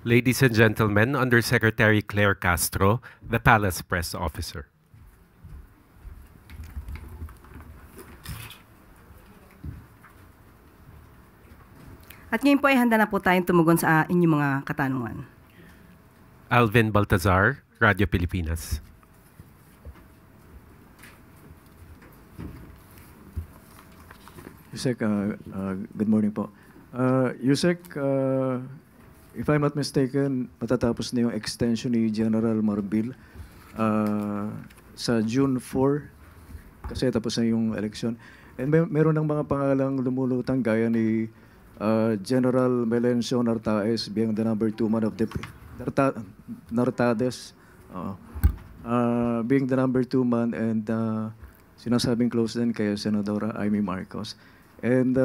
Ladies and gentlemen, Undersecretary Claire Castro, the Palace Press Officer. At ngayon po ay handa na po tayong tumugon sa inyong mga katanungan. Alvin Baltazar, Radio Pilipinas. Yusek, good morning po. Yusek, if I'm not mistaken, matatapos na yung extension ni General Marbil sa June 4 kasi tapos na yung election. And meron ng mga pangalang lumulutang gaya ni General Melencio Nartaes being the number 2 man of the Nartades being the number 2 man and sinasabing close din kay Senadora Amy Marcos. And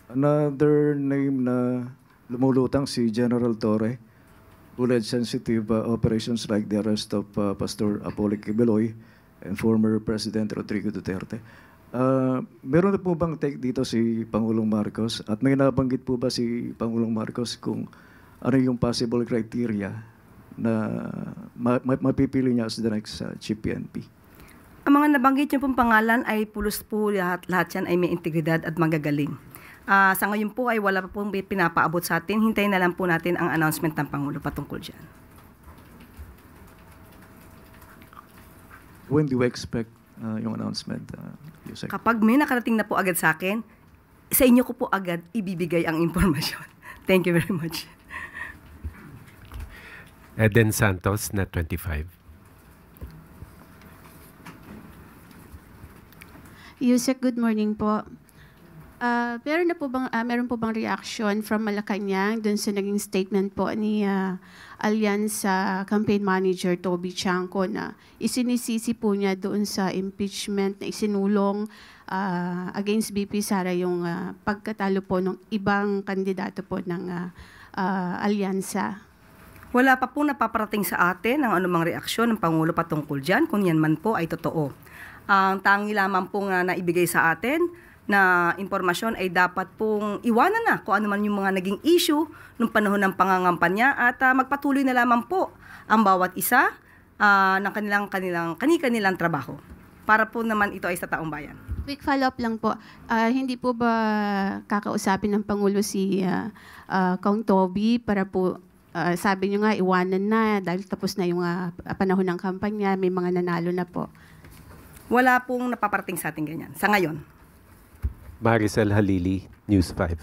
another name na lumulutang si General Torre, who led sensitive operations like the arrest of Pastor Apollo Kibeloy and former President Rodrigo Duterte. Meron na po bang take dito si Pangulong Marcos? At may nabanggit po ba si Pangulong Marcos kung ano yung possible criteria na mapipili niya as the next Chief PNP? Ang mga nabanggit yung pong pangalan ay pulos po lahat yan ay may integridad at magagaling. Sa ngayon po ay wala pa pong pinapaabot sa atin. Hintayin na lang po natin ang announcement ng Pangulo patungkol dyan. When do you expect yung announcement, Yusek? Kapag may nakarating na po agad sa akin, sa inyo ko po agad ibibigay ang impormasyon. Thank you very much. Eden Santos, Net 25. Yusek, good morning po. Meron po bang reaction from Malacanang dun sa naging statement po ni Alyansa Campaign Manager Toby Chanco na isinisisi po niya doon sa impeachment na isinulong against BP Sara yung pagkatalo po ng ibang kandidato po ng Alyansa? Wala pa po napaparating sa atin ang anumang reaksyon ng Pangulo patungkol dyan, kung yan man po ay totoo. Ang tangi lamang po nga naibigay sa atin na impormasyon ay dapat pong iwanan na kung ano man yung mga naging issue nung panahon ng pangangampanya at magpatuloy na lamang po ang bawat isa ng kanilang trabaho para po naman ito ay sa taong bayan. Quick follow-up lang po. Hindi po ba kakausapin ng Pangulo si Kong Toby para po sabi niyo nga iwanan na dahil tapos na yung panahon ng kampanya, may mga nanalo na po? Wala pong napaparating sa atin ganyan sa ngayon. Maricel Halili, News 5.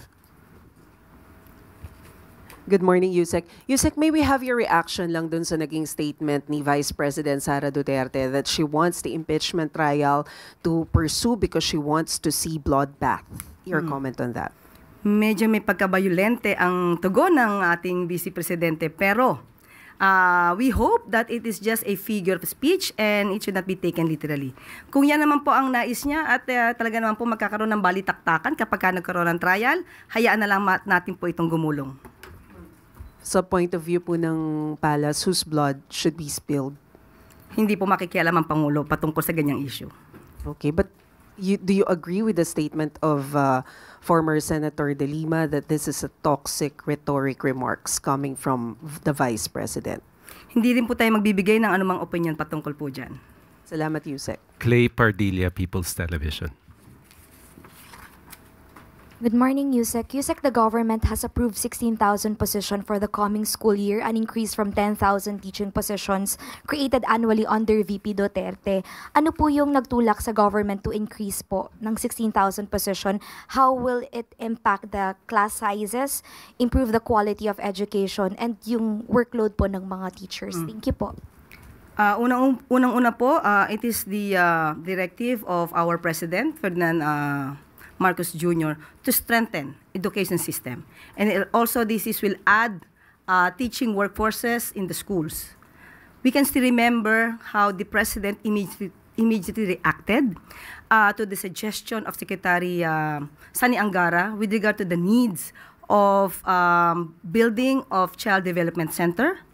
Good morning, Yusek. Yusek, may we have your reaction lang dun sa naging statement ni Vice President Sara Duterte that she wants the impeachment trial to pursue because she wants to see bloodbath. Your comment on that? Medyo may pagkabayolente ang tugon ng ating Vice Presidente pero we hope that it is just a figure of speech and it should not be taken literally. Kung yan naman po ang nais niya at talaga naman po magkakaroon ng balitaktakan kapag nagkaroon ng trial, hayaan na lang natin po itong gumulong. Sa point of view po ng Palace, whose blood should be spilled? Hindi po makikialam ang Pangulo patungkol sa ganyang issue. Okay, but do you agree with the statement of former Senator De Lima that this is a toxic rhetoric remarks coming from the Vice President? Hindi rin po tayo magbibigay ng anumang opinion patungkol po dyan. Salamat, Yusek. Clay Pardilla, People's Television. Good morning, Yusek. Yusek, the government has approved 16,000 positions for the coming school year, an increase from 10,000 teaching positions created annually under VP Duterte. Ano po yung nagtulak sa government to increase po ng 16,000 position? How will it impact the class sizes, improve the quality of education, and yung workload po ng mga teachers? Thank you po. Unang-una po, it is the directive of our President, Ferdinand Marcos Jr. to strengthen education system. And also this will add teaching workforces in the schools. We can still remember how the President immediately reacted to the suggestion of Secretary Sani Angara with regard to the needs of building of Child Development Center.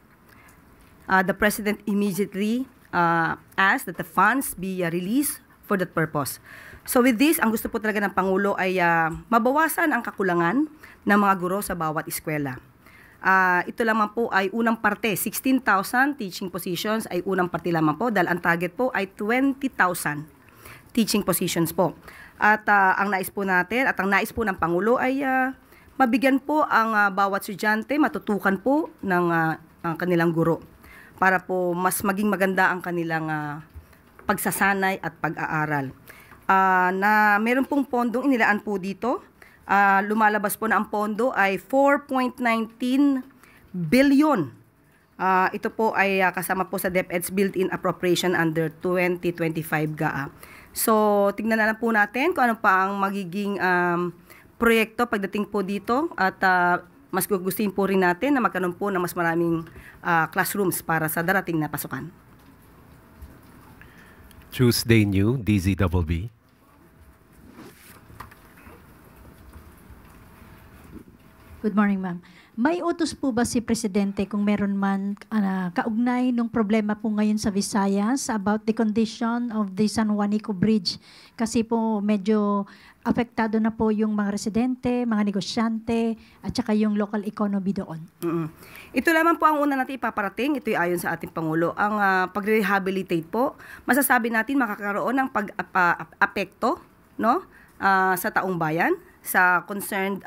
The President immediately asked that the funds be released for that purpose. So with this, ang gusto po talaga ng Pangulo ay mabawasan ang kakulangan ng mga guro sa bawat eskwela. Ito lamang po ay unang parte, 16,000 teaching positions ay unang parte lamang po dahil ang target po ay 20,000 teaching positions po. At ang nais po natin at ang nais po ng Pangulo ay mabigyan po ang bawat estudyante, matutukan po ng ang kanilang guro para po mas maging maganda ang kanilang pagsasanay at pag-aaral. Na meron pong pondong inilaan po dito. Lumalabas po na ang pondo ay 4.19 billion. Ito po ay kasama po sa DepEd's built-in appropriation under 2025 GAA. So, tingnan na lang po natin kung ano pa ang magiging proyekto pagdating po dito at mas gugustuhin po rin natin na magkaroon po ng mas maraming classrooms para sa darating na pasukan. Tuesday New, DZBB. Good morning, ma'am. May utos po ba si Presidente kung meron man kaugnay ng problema po ngayon sa Visayas about the condition of the San Juanico Bridge? Kasi po medyo apektado na po yung mga residente, mga negosyante, at saka yung local economy doon. Ito lamang po ang una natin ipaparating. Ito'y ayon sa ating Pangulo. Ang pag-rehabilitate po, masasabi natin makakaroon ng pag-apekto no? Sa taong bayan, sa concerned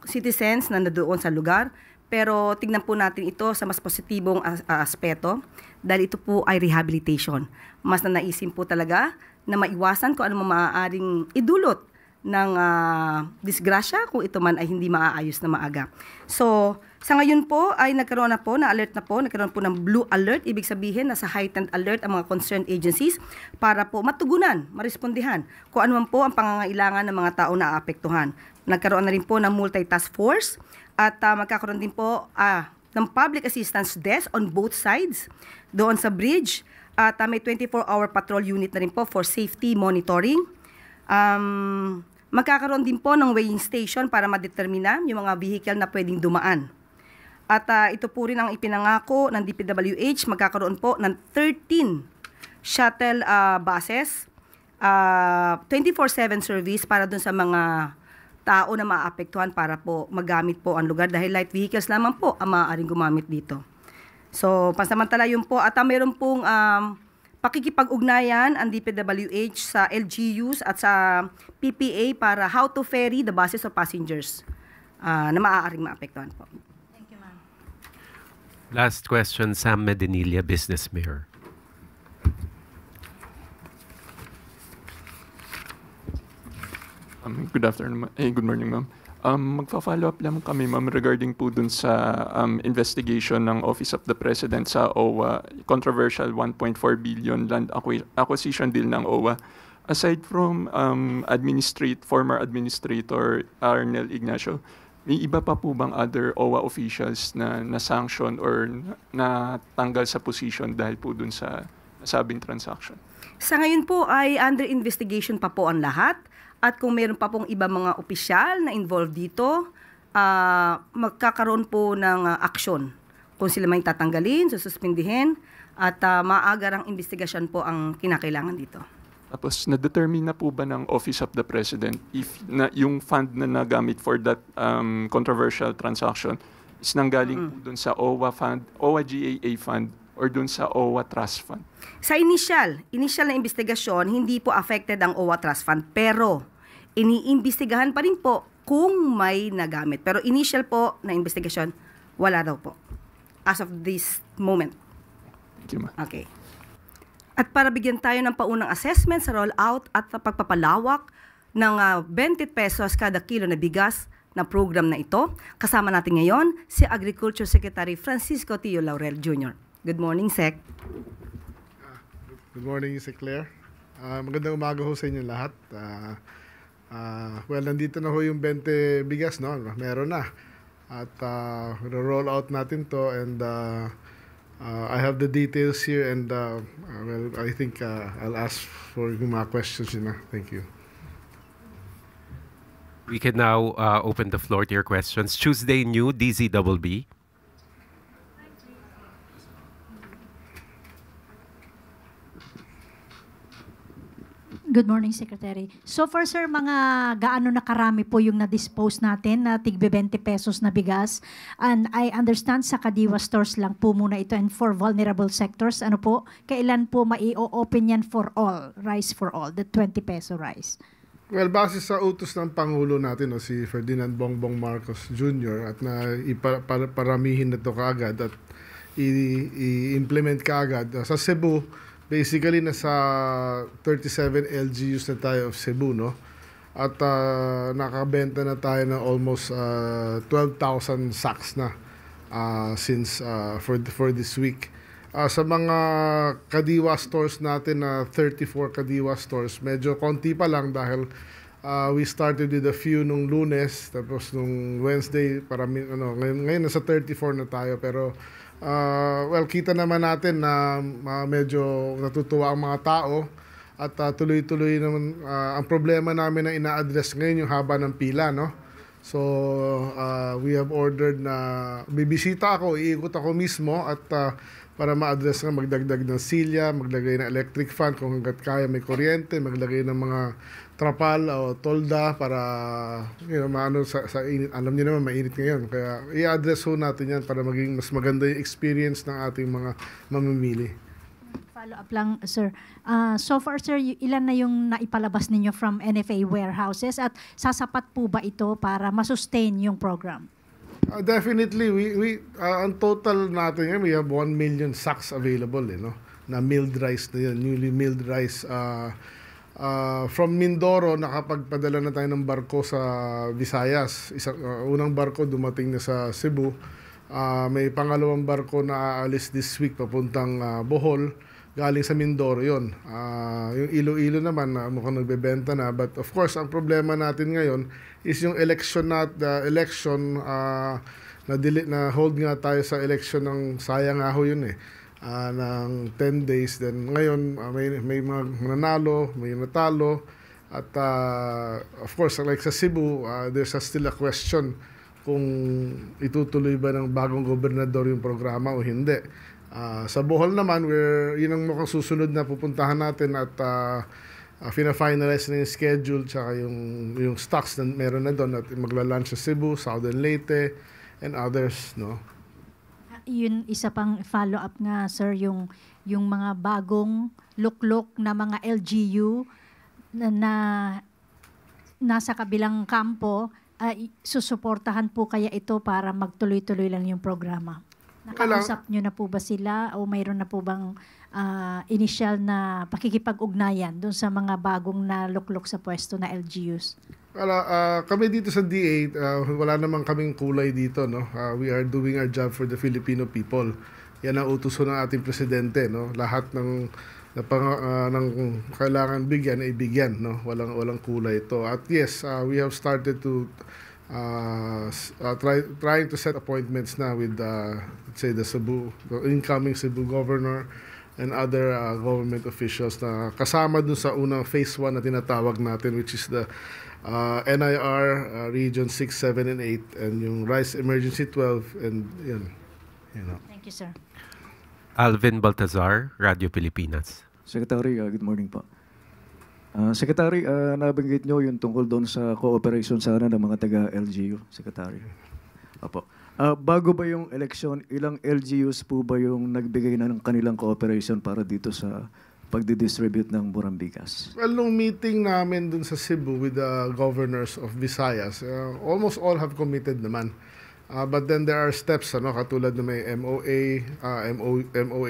citizens na nandoon sa lugar. Pero tignan po natin ito sa mas positibong aspeto dahil ito po ay rehabilitation. Mas nanaisin po talaga na maiwasan kung ano maaaring idulot ng disgrasya kung ito man ay hindi maaayos na maaga. So, sa ngayon po ay nagkaroon po ng blue alert. Ibig sabihin na sa heightened alert ang mga concerned agencies para po matugunan, marespondihan kung ano man po ang pangangailangan ng mga tao na aapektuhan. Nagkaroon na rin po ng multi-task force at magkakaroon din po ng public assistance desk on both sides doon sa bridge. At may 24-hour patrol unit na rin po for safety monitoring. Magkakaroon din po ng weighing station para madetermina yung mga vehicle na pwedeng dumaan. At ito po rin ang ipinangako ng DPWH, magkakaroon po ng 13 shuttle buses, 24/7 service para dun sa mga tao na maapektuhan para po magamit po ang lugar dahil light vehicles lamang po ang maaaring gumamit dito. So, pansamantala yun po. At mayroon pong pakikipag-ugnayan ang DPWH sa LGUs at sa PPA para how to ferry the buses of passengers na maaaring maapektuhan po. Thank you, ma'am. Last question, Sam Medinilla, Business Mirror. Good afternoon, good morning, ma'am. Magfa-follow up lang kami, ma'am, regarding po dun sa investigation ng Office of the President sa OWA, controversial 1.4 billion land acquisition deal ng OWA. Aside from former administrator Arnel Ignacio, may iba pa po bang other OWA officials na na-sanction or natanggal sa position dahil po dun sa nasabing transaction? Sa ngayon po ay under investigation pa po ang lahat. At kung meron pa pong iba mga opisyal na involved dito, magkakaroon po ng aksyon. Kung sila may tatanggalin, sususpindihin, at maagarang investigasyon po ang kinakailangan dito. Tapos, na-determine na po ba ng Office of the President if yung fund na nagamit for that controversial transaction is nanggaling po dun sa OWA fund, OWA GAA fund, or dun sa OWA Trust Fund? Sa initial na investigasyon, hindi po affected ang OWA Trust Fund, pero iniimbestigahan pa rin po kung may nagamit. Pero initial po na investigasyon, wala daw po. As of this moment. Thank you, ma'am. Okay. At para bigyan tayo ng paunang assessment sa rollout at pagpapalawak ng 20 pesos kada kilo na bigas na program na ito, kasama natin ngayon si Agriculture Secretary Francisco Tio Laurel Jr. Good morning, Sec. Good morning, Sec Claire. Magandang umaga ho sa inyo lahat. Well, nandito na ho yung 20 bigas, no? Meron na. At roll out natin to and I have the details here and well, I think I'll ask for yung mga questions yun na. Thank you. We can now open the floor to your questions. Tuesday New, DZBB. Good morning, Secretary. So far, sir, mga gaano na karami po yung na-dispose natin na tig 20 pesos na bigas? And I understand sa Kadiwa stores lang po muna ito and for vulnerable sectors. Ano po, kailan po mai-open yan for all, rice for all, the 20 peso rice? Well, base sa utos ng Pangulo natin, no, si Ferdinand Bongbong Marcos Jr., at na paramihin na ito kaagad at i-implement kaagad. Sa Cebu, basically, nasa 37 LGUs na tayo of Cebu, no? At nakabenta na tayo ng almost 12,000 sacks na since for this week. Sa mga Kadiwa stores natin na 34 Kadiwa stores, medyo konti pa lang dahil we started with a few nung Lunes, tapos nung Wednesday, ngayon nasa 34 na tayo, pero well, kita naman natin na medyo natutuwa ang mga tao at tuloy-tuloy naman. Ang problema namin na ina-address ngayon yung haba ng pila, no? So, we have ordered na bibisita ako, iikot ako mismo at para ma-address nga, magdagdag ng silya, maglagay ng electric fan kung hanggat kaya may kuryente, maglagay ng mga trapal o tolda para maano sa init. Alam niyo naman mainit ngayon, kaya i-address ho natin yan para maging mas maganda yung experience ng ating mga mamimili. Follow up lang, sir. So far, sir, ilan na yung naipalabas ninyo from NFA warehouses at sasapat po ba ito para masustain yung program? Definitely, we ang total natin we have 1 million sacks available, na milled rice na yun, newly milled rice. From Mindoro, nakapagpadala na tayo ng barko sa Visayas. Unang barko dumating na sa Cebu. May pangalawang barko na aalis this week papuntang Bohol. Galing sa Mindoro yun. Yung Iloilo naman, mukhang nagbebenta na. But of course, ang problema natin ngayon is yung election na hold nga tayo sa election ng sayang nga ho yun ng 10 days. Then ngayon, may mga nanalo, may natalo. At of course, like sa Cebu, there's still a question kung itutuloy ba ng bagong gobernador yung programa o hindi. Sa Bohol naman, yun ang mukhang susunod na pupuntahan natin at fina-finalize na yung schedule tsaka yung stocks na meron na doon at magla-launch sa Cebu, Southern Leyte, and others, no? Yun, isa pang follow-up nga, sir, yung mga bagong luklok na mga LGU na nasa kabilang kampo, susuportahan po kaya ito para magtuloy-tuloy lang yung programa? Nakausap nyo na po ba sila o mayroon na po bang initial na pakikipag-ugnayan doon sa mga bagong naluklok sa pwesto na LGUs? Kami dito sa DA, wala namang kaming kulay dito, no? We are doing our job for the Filipino people. Yan ang utos ng ating presidente, no? Lahat ng kailangan bigyan ay bigyan, no? Walang kulay ito. At yes, we have started to trying to set appointments na with let's say the incoming Cebu governor and other government officials na kasama dun sa unang phase 1 na tinatawag natin, which is the NIR region 6, 7, and 8 and yung Rice Emergency 12 and yun. Thank you, sir. Alvin Baltazar, Radio Pilipinas. Secretary, good morning po. Secretary, nabanggit nyo yung tungkol doon sa cooperation sana ng mga taga-LGU, Secretary. Opo. Bago ba yung election, ilang LGUs po ba yung nagbigay na ng kanilang cooperation para dito sa pagdidistribute ng burang bigas? Well, nung meeting namin dun sa Cebu with the governors of Visayas, almost all have committed naman. But then there are steps, katulad na may MOA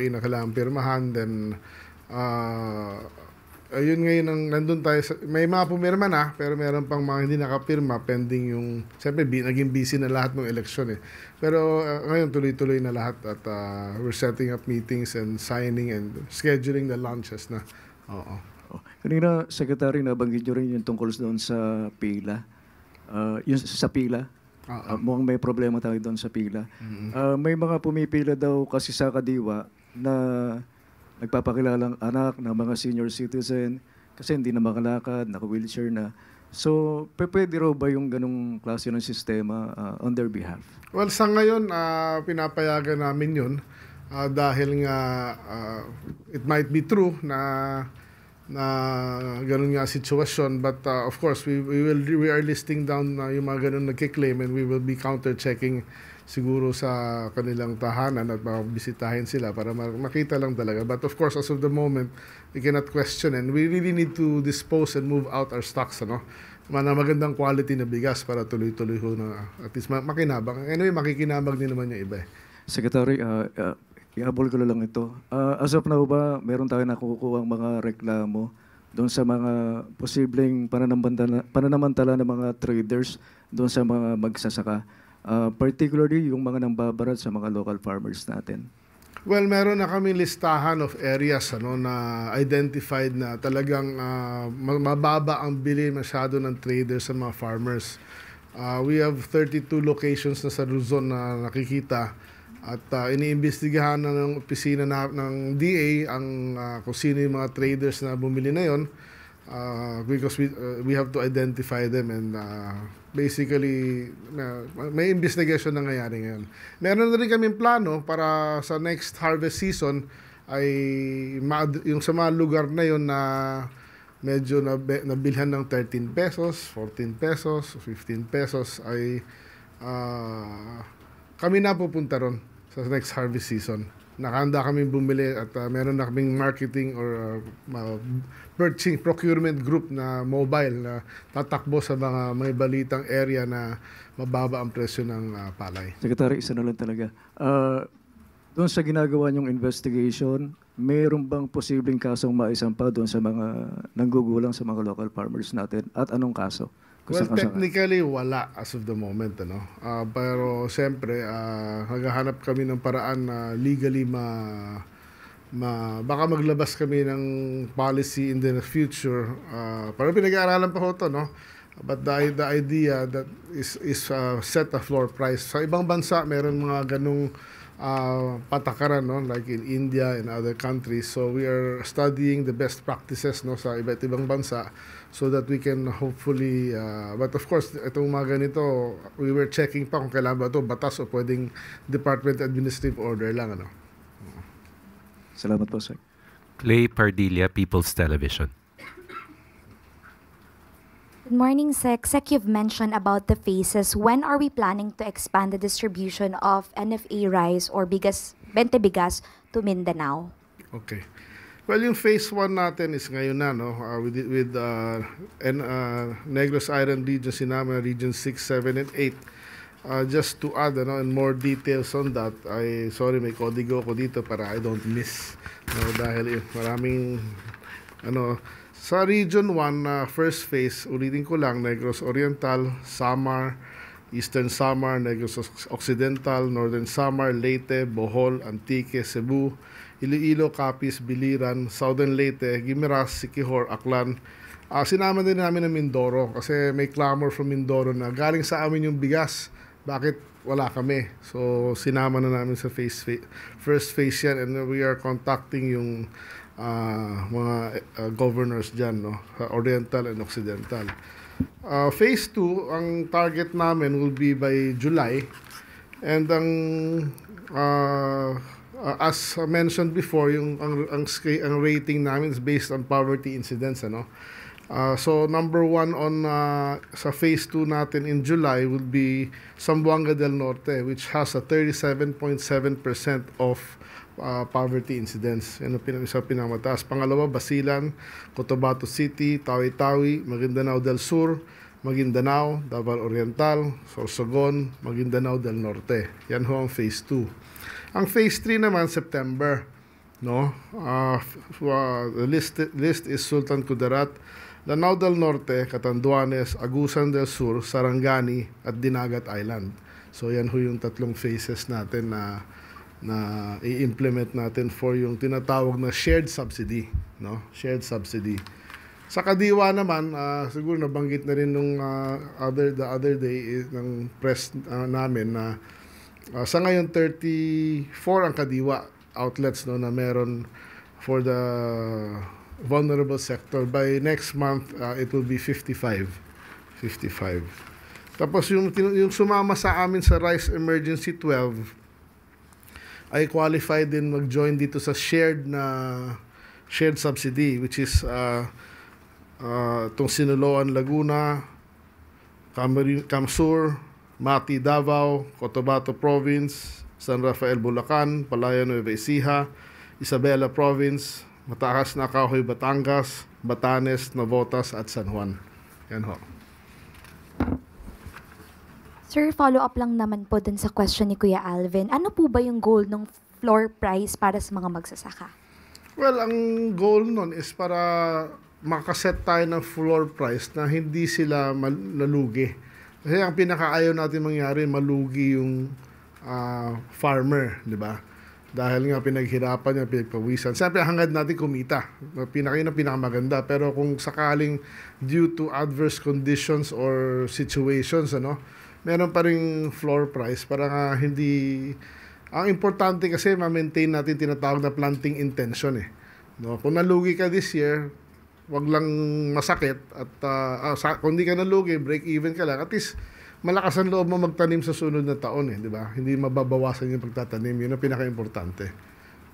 na kailangan pirmahan, then ayun ngayon ang nandun tayo may mga pumirma na pero meron pang mga hindi nakapirma pending yung siyempre naging busy na lahat ng eleksyon pero ngayon tuloy-tuloy na lahat at we're setting up meetings and signing and scheduling the launches na. Kanina, Secretary, nabanggit nyo rin yung tungkol doon sa pila. Yung sa pila, mukhang may problema tayo doon sa pila. May mga pumipila daw kasi sa Kadiwa na nagpapakilalang anak ng mga senior citizen kasi hindi na makalakad, naka-wheelchair na. So, pwede raw ba yung ganong klase ng sistema on their behalf? Well, sa ngayon, pinapayagan namin yun dahil nga it might be true na ganun nga sitwasyon. But of course, we are listing down yung mga ganun nagkiklaim, and we will be counter-checking siguro sa kanilang tahanan at mabisitahin sila para makita lang talaga. But of course, as of the moment, we cannot question, and we really need to dispose and move out our stocks, magandang quality na bigas para tuloy-tuloy ho na at least makinabang. Anyway, makikinabang din naman yung iba. Secretary, ihabol ko lang ito. As of now ba, meron tayo nakukuha ang mga reklamo doon sa mga posibleng pananamantala ng mga traders doon sa mga magsasaka? Particularly yung mga nangbabarat sa mga local farmers natin. Well, meron na kami listahan of areas na identified na talagang mababa ang bili masyado ng traders sa mga farmers. We have 32 locations na sa Luzon na nakikita at iniimbestigahan na ng opisina ng DA kung sino yung mga traders na bumili na yon. Because we have to identify them, and basically may investigation na nangyayari ngayon. Meron na rin kaming plano para sa next harvest season ay yung sa mga lugar na yon na medyo nabilhan ng 13 pesos, 14 pesos, 15 pesos ay kami na pupunta ron sa next harvest season. Nakahanda kami bumili at meron na kaming marketing or procurement group na mobile na tatakbo sa mga may balitang area na mababa ang presyo ng palay. Secretary, isa na lang talaga. Doon sa ginagawa niyong investigation, mayroon bang posibleng kasong maisampa doon sa mga nanggugulang sa mga local farmers natin? At anong kaso? Well, technically, wala as of the moment. Pero siyempre, naghahanap kami ng paraan na legally baka maglabas kami ng policy in the future. Parang pinag-aaralan pa ho ito, But the idea that is set a floor price. Sa ibang bansa, meron mga ganung patakaran, like in India and other countries. So we are studying the best practices sa iba't ibang bansa so that we can hopefully, but of course, itong mga ganito, we were checking pa kung kailangan ba ito batas o pwedeng Department Administrative Order lang. Salamat po, Sir. Clay Pardilla, People's Television. Good morning, Sec. Sec, you've mentioned about the phases. When are we planning to expand the distribution of NFA rice or bigas, Bente Bigas to Mindanao? Okay. Well, yung phase 1 natin is ngayon na, with Negros Island region, sinama region 6, 7, and 8. Just to add, and more details on that, sorry, may kodigo ko dito para I don't miss. Dahil maraming, sa Region 1, first phase, ulitin ko lang, Negros Oriental, Samar, Eastern Samar, Negros Occidental, Northern Samar, Leyte, Bohol, Antique, Cebu, Iloilo, Capiz, Biliran, Southern Leyte, Guimaras, Siquijor, Aklan. Sinama din namin ng Mindoro kasi may clamor from Mindoro na galing sa amin yung bigas. Bakit wala kami? So sinama na namin sa first phase yan, and we are contacting yung mga governors dyan, Oriental and Occidental. Phase 2, ang target namin will be by July, and ang as mentioned before, ang rating namin is based on poverty incidence, so number 1 on sa phase 2 natin in July will be Zamboanga del Norte, which has a 37.7% of poverty incidence. Yan ang isa pinamataas. Pangalawa, Basilan, Cotabato City, Tawi-Tawi, Maguindanao del Sur, Maguindanao, Davao Oriental, Sorsogon, Maguindanao del Norte. Yan ho ang phase 2. Ang phase 3 naman, September. The list is Sultan Kudarat, Lanao del Norte, Catanduanes, Agusan del Sur, Sarangani, at Dinagat Island. So yan ho yung tatlong phases natin na i-implement natin for yung tinatawag na shared subsidy. Shared subsidy. Sa Kadiwa naman, siguro nabanggit na rin nung the other day ng press namin na sa ngayon 34 ang Kadiwa outlets na meron for the vulnerable sector. By next month, it will be 55. Tapos yung sumama sa amin sa Rice Emergency 12 ay qualified din mag-join dito sa shared shared subsidy, which is itong Sinuloan, Laguna, Camsur, Mati, Davao, Cotabato Province, San Rafael, Bulacan, Palayan, Nueva Ecija, Isabela Province, Mataas na Kahoy, Batangas, Batanes, Navotas at San Juan. Yan ho. Sir, follow-up lang naman po dun sa question ni Kuya Alvin. Ano po ba yung goal ng floor price para sa mga magsasaka? Well, ang goal nun is para makaset tayo ng floor price na hindi sila nalugi. Kasi ang pinakaayaw natin mangyari, malugi yung farmer, di ba? Dahil nga pinaghirapan niya, pinagpawisan. Siyempre, hangad natin kumita. Yun ang pinakamaganda. Pero kung sakaling due to adverse conditions or situations, meron pa ring floor price para nga hindi... Ang importante kasi ma-maintain natin tinatawag na planting intention eh. No? Kung nalugi ka this year, wag lang masakit at kung hindi ka nalugi, break even ka lang. At least malakas ang loob mo magtanim sa sunod na taon eh, di ba? Hindi mababawasan yung pagtatanim. Yun ang pinaka-importante.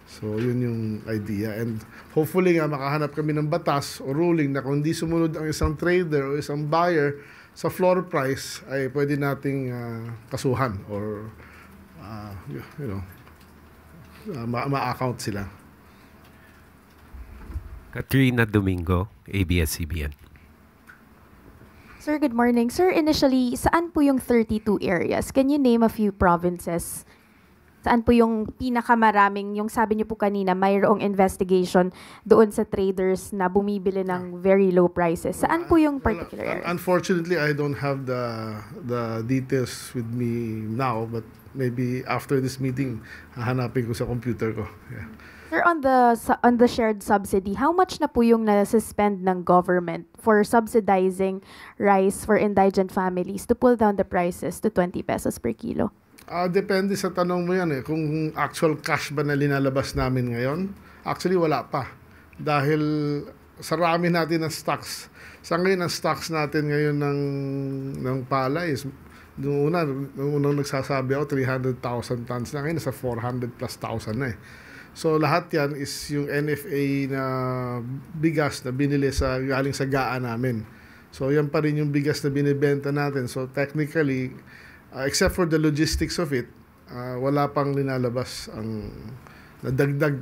So, yun yung idea. And hopefully nga makahanap kami ng batas o ruling na kung hindi sumunod ang isang trader o isang buyer sa floor price ay pwede nating kasuhan or ma-account sila. Katrina Domingo, ABS-CBN. Sir, good morning. Sir, initially, saan po yung 32 areas? Can you name a few provinces? Saan po yung pinakamaraming, yung sabi niyo po kanina, mayroong investigation doon sa traders na bumibili ng very low prices. Saan po yung particular areas? Unfortunately, I don't have the details with me now, but maybe after this meeting, hahanapin ko sa computer ko. Yeah. Sir, on the shared subsidy, how much na po yung na-suspend ng government for subsidizing rice for indigent families to pull down the prices to 20 pesos per kilo? Depende sa tanong mo yan eh. Kung actual cash ba na linalabas namin ngayon? Actually, wala pa. Dahil sarami natin ng stocks. Sa ngayon, ang stocks natin ngayon ng palay is nung unang nagsasabi ako, 300,000 tons na. Ngayon, nasa 400 plus thousand na eh. So, lahat yan is yung NFA na bigas na binili galing sa GAA namin. So, yan pa rin yung bigas na binibenta natin. So, technically, except for the logistics of it, wala pang linalabas ang nadagdag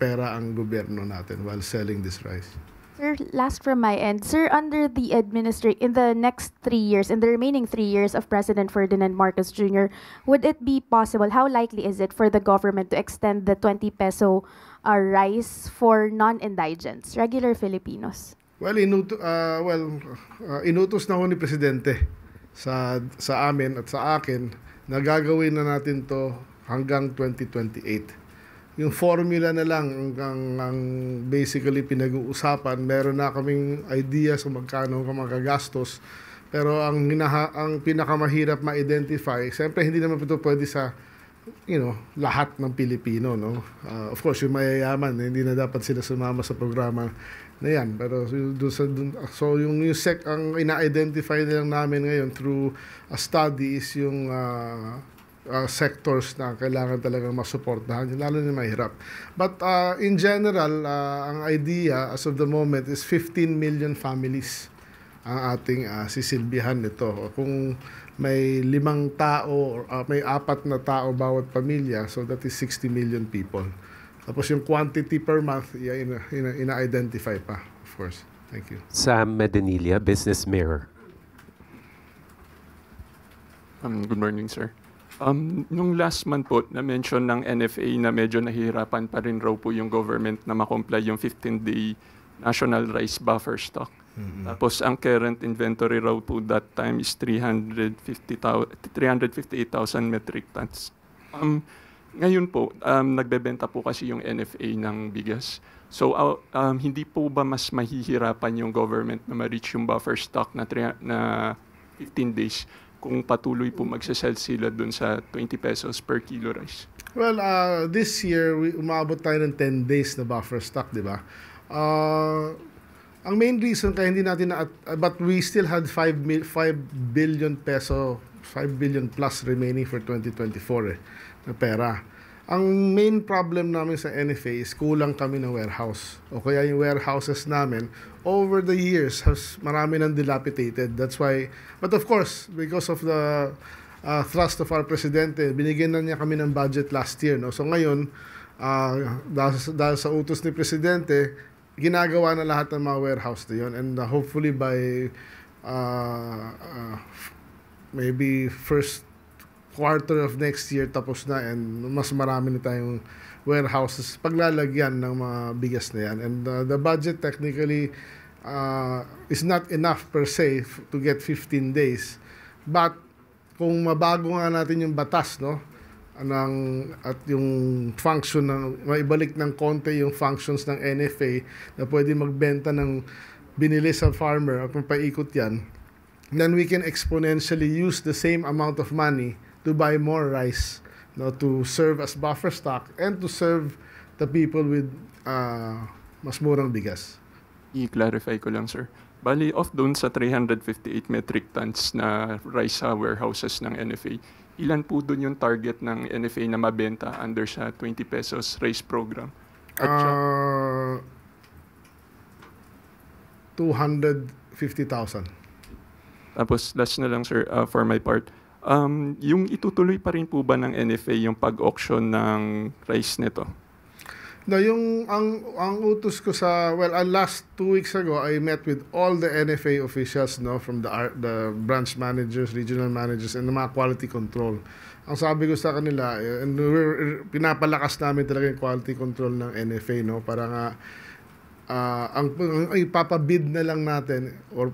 pera ang gobyerno natin while selling this rice. Sir, last from my end. Sir, under the in the next 3 years, in the remaining 3 years of President Ferdinand Marcos Jr., would it be possible, how likely is it for the government to extend the 20 peso rice for non-indigents, regular Filipinos? Well, inutos na ho ni Presidente sa amin at sa akin na gagawin na natin to hanggang 2028. Yung formula na lang ang basically pinag-uusapan. Meron na kaming idea sa magkano ang magagastos. Pero ang pinakamahirap ma-identify, siyempre hindi naman ito pwede sa lahat ng Pilipino, no? Of course, yung mayayaman, hindi na dapat sila sumama sa programa na yan. Pero so yung ang ina-identify na lang namin ngayon through a study is yung sectors na kailangan talagang masuportahan, lalo na mahirap. But in general, ang idea as of the moment is 15 million families ang ating sisilbihan nito. Kung may 5 tao, may 4 na tao bawat pamilya, so that is 60 million people. Tapos yung quantity per month, ina-identify pa, of course. Thank you. Sam Medinilla, Business Mirror. Good morning, sir. Nung last month po, na-mention ng NFA na medyo nahihirapan pa rin raw po yung government na makomply yung 15-day national rice buffer stock. Mm-hmm. Tapos ang current inventory raw po that time is 358,000 metric tons. Ngayon po, nagbebenta po kasi yung NFA ng bigas. So hindi po ba mas mahihirapan yung government na ma-reach yung buffer stock na 15 days kung patuloy po magsasell sila dun sa 20 pesos per kilo rice? Well, this year, umabot tayo ng 10 days na buffer stock, di ba? Ang main reason kaya hindi natin but we still had 5 billion peso, 5 billion plus remaining for 2024 na pera. Ang main problem namin sa NFA is kulang kami ng warehouse. O kaya yung warehouses namin, over the years, marami nang dilapidated. That's why, but of course, because of the thrust of our Presidente, binigyan na niya kami ng budget last year. No? So ngayon, dahil sa utos ni Presidente, ginagawa na lahat ng mga warehouse na yun. And hopefully by maybe first quarter of next year tapos na, and mas marami na tayong warehouses paglalagyan ng mga bigas na yan. And the budget technically is not enough per se to get 15 days. But kung mabago nga natin yung batas, no, at yung function ng maibalik ng konti yung functions ng NFA na pwede magbenta ng binili sa farmer at paikot yan, then we can exponentially use the same amount of money to buy more rice, no, to serve as buffer stock and to serve the people with mas murang bigas. I-clarify ko lang, sir. Bali, off doon sa 358 metric tons na rice sa warehouses ng NFA, ilan po doon yung target ng NFA na mabenta under sa 20 pesos rice program? At 250,000. Tapos, last na lang, sir, for my part. Yung itutuloy pa rin po ba ng NFA yung pag-auction ng rice nito? No, ang utos ko sa, last 2 weeks ago, I met with all the NFA officials, no, from the branch managers, regional managers, and the mga quality control. Ang sabi ko sa kanila, and pinapalakas namin talaga yung quality control ng NFA, no, para nga ang ipapabid na lang natin or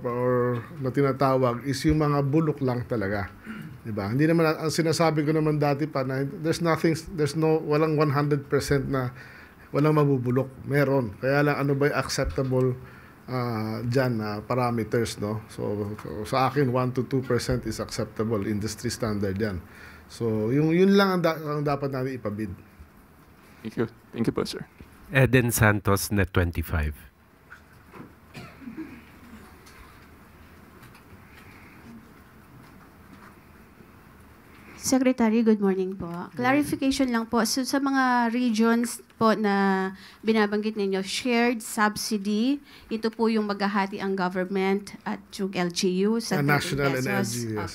na tinatawag is yung mga bulok lang talaga. Diba? Hindi naman, ang sinasabi ko naman dati pa na walang 100% na walang mabubulok. Meron. Kaya lang ano ba yung acceptable dyan na parameters, no? So sa akin 1 to 2% is acceptable, industry standard yan. So yun lang ang dapat natin ipabid. Thank you. Thank you po, sir. Eden Santos, Net 25. Secretary, good morning po. Clarification lang po. So, sa mga regions po na binabanggit ninyo, shared subsidy, ito po yung maghahati ang government at yung LGU sa 30 national pesos. and LGU, yes.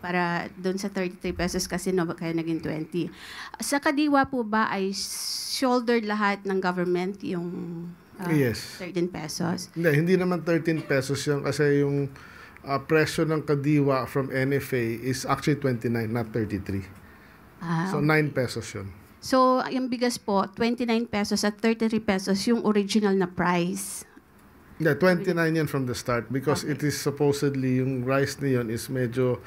Para doon sa 33 pesos kasi no, kaya naging 20. Sa Kadiwa po ba ay shouldered lahat ng government yung yes. 13 pesos? Hindi naman 13 pesos yun kasi yung presyo ng Kadiwa from NFA is actually 29, not 33. So 9 pesos yun. So yung bigas po, 29 pesos at 33 pesos yung original na price. Yeah, 29 yan from the start because it is supposedly yung rice na yun is medyo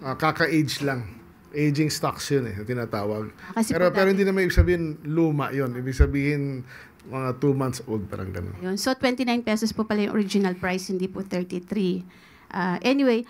kaka-age lang. Aging stocks yun tinatawag. Pero hindi naman ibig sabihin luma yun. Ibig sabihin mga 2 months old, parang gano'n. Yun. So 29 pesos po pala yung original price, hindi po 33. Anyway,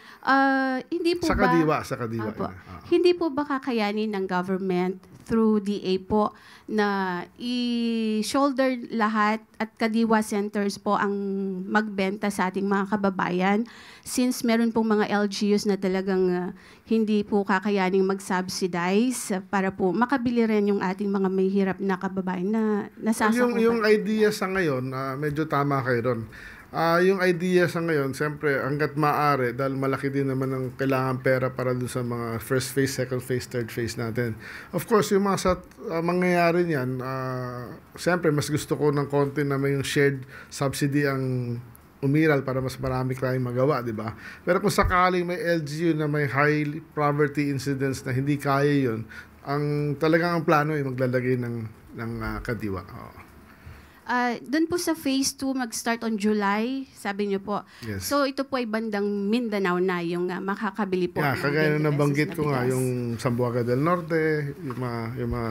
hindi po sa ba... Sa Kadiwa. Hindi po ba kakayanin ng government through DA po na i-shoulder lahat at Kadiwa centers po ang magbenta sa ating mga kababayan since meron pong mga LGUs na talagang hindi po kakayaning mag-subsidize para po makabili rin yung ating mga may hirap na kababayan na nasasakupan. Yung idea sa ngayon, medyo tama kayo ron. Yung idea sa ngayon, siyempre, hanggat maaari, dahil malaki din naman ang kailangan pera para doon sa mga first phase, second phase, third phase natin. Of course, yung mga mangyayari niyan, siyempre, mas gusto ko ng konti na may yung shared subsidy ang umiral para mas marami tayong magawa, di ba? Pero kung sakaling may LGU na may high poverty incidence na hindi kaya yun, talagang ang plano ay maglalagay ng Kadiwa. Doon po sa phase 2, mag-start on July, sabi niyo po. Yes. So ito po ay bandang Mindanao na yung makakabili po. Yeah, kagaya na nabanggit ko nga, bigas. yung Zamboanga del Norte, yung mga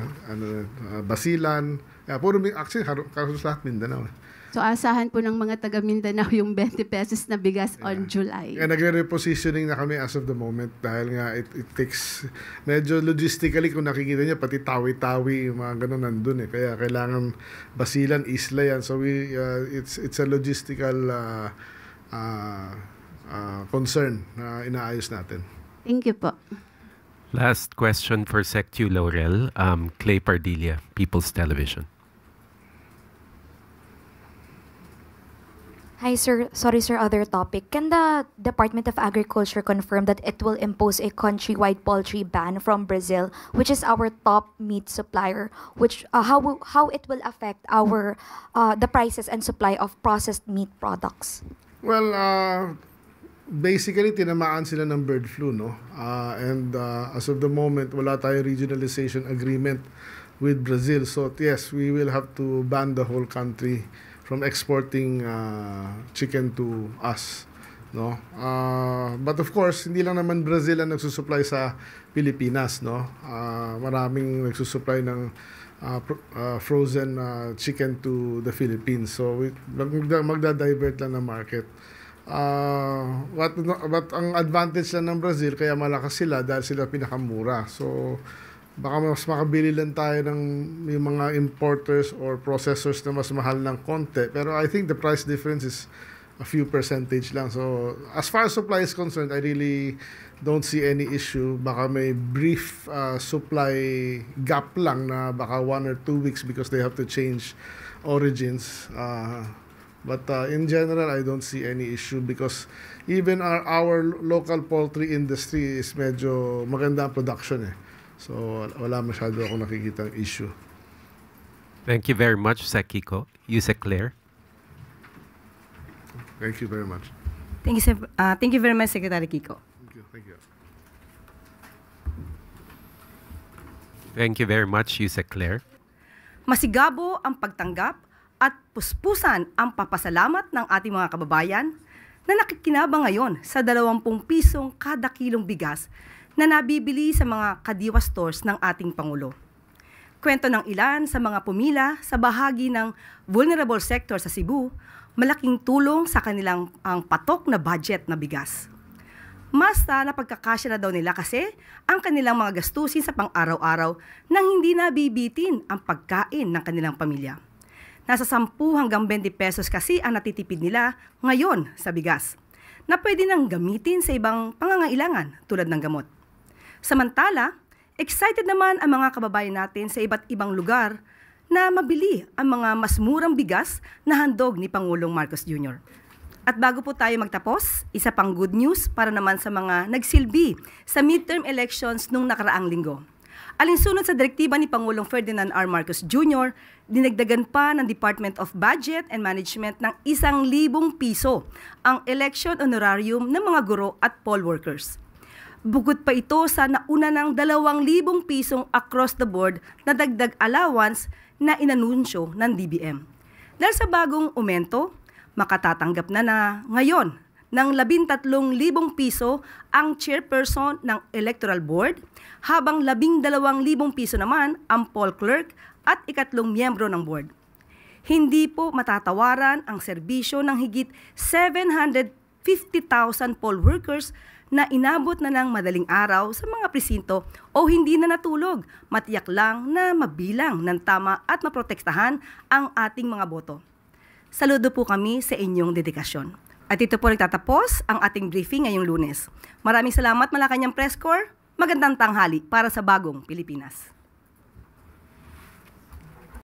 Basilan. Puro, actually, karos lahat Mindanao. So asahan po ng mga taga Mindanao yung 20 pesos na bigas on July. Nagre-repositioning na kami as of the moment dahil nga it takes, medyo logistically kung nakikita niyo, pati tawi-tawi, yung mga ganun nandun Kaya kailangan Basilan, Isla yan. So it's a logistical concern na inaayos natin. Thank you po. Last question for Sec. Q. Laurel, Clay Pardilla, People's Television. Hi, sir. Sorry, sir. Other topic. Can the Department of Agriculture confirm that it will impose a countrywide poultry ban from Brazil, which is our top meat supplier? Which how it will affect our the prices and supply of processed meat products? Well, basically, tinamaan sila ng bird flu, no? And as of the moment, wala tayong regionalization agreement with Brazil. So, yes, we will have to ban the whole country from exporting chicken to us, no? But of course, hindi lang naman Brazil ang nagsusupply sa Pilipinas, no? Maraming nagsusupply ng frozen chicken to the Philippines. So, magda-divert lang ng market. But ang advantage lang ng Brazil, kaya malakas sila dahil sila pinakamura. So, baka mas makabili lang tayo ng yung mga importers or processors na mas mahal ng konti. Pero I think the price difference is a few percentage lang. So, as far as supply is concerned, I really don't see any issue. Baka may brief supply gap lang na baka 1 or 2 weeks because they have to change origins. But in general, I don't see any issue because even our local poultry industry is medyo maganda ang production eh. So, wala masyado ako nakikitang issue. Thank you very much, Sec. Kiko. Yusek Claire. Thank you very much. Thank you, thank you very much, Secretary Kiko. Thank you. Thank you. Thank you very much, Yusek Claire. Masigabo ang pagtanggap at puspusan ang papasalamat ng ating mga kababayan na nakikinabang ngayon sa 20 pisong kada kilong bigas na nabibili sa mga kadiwa stores ng ating Pangulo. Kwento ng ilan sa mga pumila sa bahagi ng vulnerable sector sa Cebu, malaking tulong sa kanilang ang patok na budget na bigas. Basta napagkakasya na daw nila kasi ang kanilang mga gastusin sa pang-araw-araw nang hindi nabibitin ang pagkain ng kanilang pamilya. Nasa 10 hanggang 20 pesos kasi ang natitipid nila ngayon sa bigas, na pwede nang gamitin sa ibang pangangailangan tulad ng gamot. Samantala, excited naman ang mga kababayan natin sa iba't ibang lugar na mabili ang mga mas murang bigas na handog ni Pangulong Marcos Jr. At bago po tayo magtapos, isa pang good news para naman sa mga nagsilbi sa midterm elections nung nakaraang linggo. Alinsunod sa direktiba ni Pangulong Ferdinand R. Marcos Jr., dinagdagan pa ng Department of Budget and Management ng 1,000 piso ang election honorarium ng mga guro at poll workers. Bukod pa ito sa nauna ng 2,000 pisong across the board na dagdag allowance na inanunsyo ng DBM. Dahil sa bagong aumento, makatatanggap na ngayon ng 13,000 piso ang chairperson ng Electoral Board, habang 12,000 piso naman ang poll clerk at ikatlong miyembro ng board. Hindi po matatawaran ang serbisyo ng higit 750,000 poll workers na inabot na ng madaling araw sa mga presinto o hindi na natulog, matiyak lang na mabilang ng tama at maprotektahan ang ating mga boto. Saludo po kami sa inyong dedikasyon. At ito po nagtatapos ang ating briefing ngayong Lunes. Maraming salamat Malacanang Press Corps. Magandang tanghali para sa bagong Pilipinas.